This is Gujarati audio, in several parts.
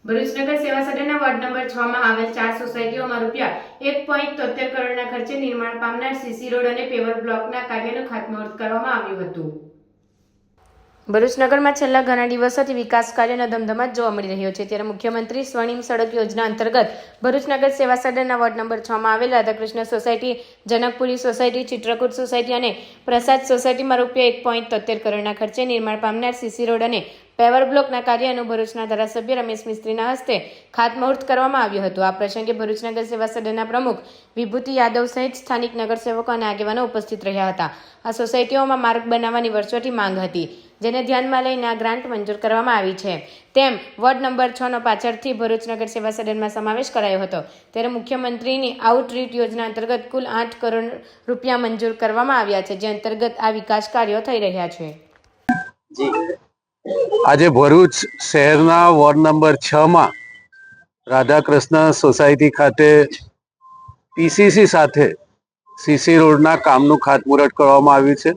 ભરૂચ નગર સેવા સદનના વોર્ડ નંબર 6 માં આવેલ 4 સોસાયટીઓમાં ₹1.73 કરોડના ખર્ચે નિર્માણ પામનાર સીસી રોડ અને પેવર બ્લોકના કાર્યનું ખાતમુહૂર્ત કરવામાં આવ્યું હતું। ભરૂચ નગરમાં છેલ્લા ઘણા દિવસોથી વિકાસ કાર્યનો ધમધમાટ જોવા મળી રહ્યો છે, ત્યારે મુખ્યમંત્રી સ્વર્ણિમ સડક યોજના અંતર્ગત ભરૂચ નગર સેવા સદનના વોર્ડ નંબર 6 માં આવેલ Radhakrishna society, Janakpuri society, Chitrakoot society અને પ્રસાદ સોસાયટીમાં ₹1.73 કરોડના ખર્ચે નિર્માણ પામનાર સીસી રોડ અને પેવર બ્લોકના કાર્યનું ભરૂચના ધારાસભ્ય રમેશ મિસ્ત્રીના હસ્તે ખાતમુહૂર્ત કરવામાં આવ્યું હતું। આ પ્રસંગે ભરૂચ નગર સેવા સદનના પ્રમુખ વિભૂતિ યાદવ સહિત સ્થાનિક નગરસેવકો અને આગેવાનો ઉપસ્થિત રહ્યા હતા। આ સોસાયટીઓમાં માર્ગ બનાવવાની વર્ષોથી માંગ હતી, જેને ધ્યાનમાં લઈને આ ગ્રાન્ટ મંજૂર કરવામાં આવી છે, તેમ વોર્ડ નંબર 6 નો પાછળથી ભરૂચ નગર સેવા સદનમાં સમાવેશ કરાયો હતો। ત્યારે મુખ્યમંત્રીની આઉટરીચ યોજના અંતર્ગત કુલ 8 કરોડ રૂપિયા મંજૂર કરવામાં આવ્યા છે, જે અંતર્ગત આ વિકાસ કાર્યો થઈ રહ્યા છે। આજે ભરૂચ શહેરના વોર્ડ નંબર 6 માં રાધાકૃષ્ણ સોસાયટી ખાતે પીસીસી સાથે સીસી રોડના કામનું ખાતમુહૂર્ત કરવામાં આવ્યું છે।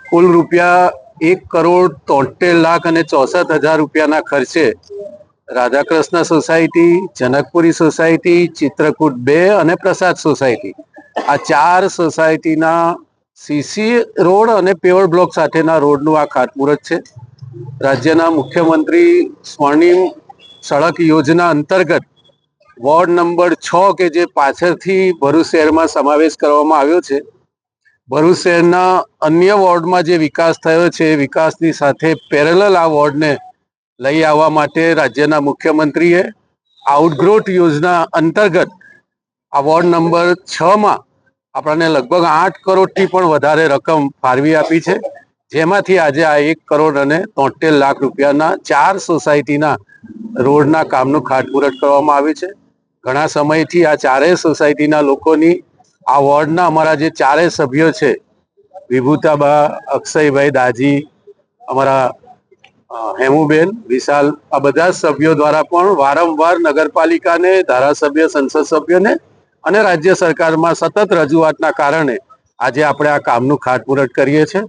કુલ રૂપિયા 1,73,64,00,000 રૂપિયાના ખર્ચે રાધાકૃષ્ણ સોસાયટી, જનકપુરી સોસાયટી, ચિત્રકૂટ 2 અને પ્રસાદ સોસાયટી, આ 4 સોસાયટીના સીસી રોડ અને પેવર બ્લોક સાથેના રોડનું આ ખાતમુહૂર્ત છે। રાજ્યના મુખ્યમંત્રી સ્વર્ણિમ સડક યોજના અંતર્ગત વોર્ડ નંબર 6 કે જે પાછળથી ભરૂચ શહેરમાં સમાવેશ કરવામાં આવ્યો છે, ભરૂચ શહેરના અન્ય વોર્ડમાં જે વિકાસ થયો છે એ વિકાસની સાથે પેરેલલ આ વોર્ડને લઈ આવવા માટે રાજ્યના મુખ્યમંત્રીએ આઉટગ્રોથ યોજના અંતર્ગત આ વોર્ડ નંબર 6 માં આપણને લગભગ 8 કરોડથી પણ વધારે રકમ ફાળવી આપી છે, જેમાંથી આજે આ 1,73,00,000 રૂપિયાના 4 સોસાયટીના રોડના કામનું ખાતમુહૂર્ત કરવામાં આવ્યું છે। ઘણા સમયથી આ 4 સોસાયટીના લોકોની આ વોર્ડના અમારા જે 4 સભ્યો છે, વિભૂતાબા, અક્ષયભાઈ, દાજી, અમારા હેમુબેન, વિશાલ, આ બધા સભ્યો દ્વારા પણ વારંવાર નગરપાલિકાને, ધારાસભ્ય, સંસદ સભ્યોને અને રાજ્ય સરકારમાં સતત રજૂઆતના કારણે આજે આપણે આ કામનું ખાતમુહૂર્ત કરીએ છીએ।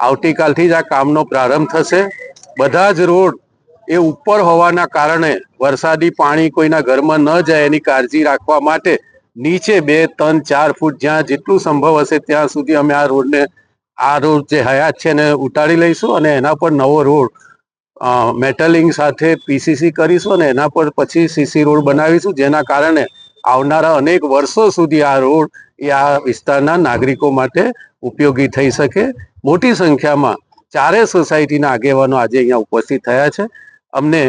આવતીકાલથી જ આ કામનો પ્રારંભ થશે। બધા જ રોડ એ ઉપર હોવાના કારણે વરસાદી પાણી કોઈના ઘરમાં ન જાય એની કાળજી રાખવા માટે નીચે 2, 3, 4 ફૂટ જ્યાં જેટલું સંભવ હશે ત્યાં સુધી અમે આ રોડ જે હયાત છે એને ઉતારી લઈશું અને એના પર નવો રોડ મેટલિંગ સાથે પીસીસી કરીશું અને એના પર પછી સીસી રોડ બનાવીશું, જેના કારણે આવનારા અનેક વર્ષો સુધી આ રોડ એ આ વિસ્તારના નાગરિકો માટે ઉપયોગી થઈ શકે। મોટી સંખ્યામાં 4 સોસાયટીના આગેવાનો આજે અહીંયા ઉપસ્થિત થયા છે। અમને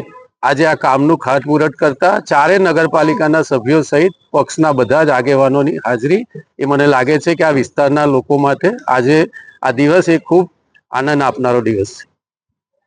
આજે આ કામનું ખાતમુહૂર્ત કરતા 4 નગરપાલિકાના સભ્યો સહિત પક્ષના બધા જ આગેવાનોની હાજરી એ મને લાગે છે કે આ વિસ્તારના લોકો માટે આજે આ દિવસ એ ખૂબ આનંદ આપનારો દિવસ છે।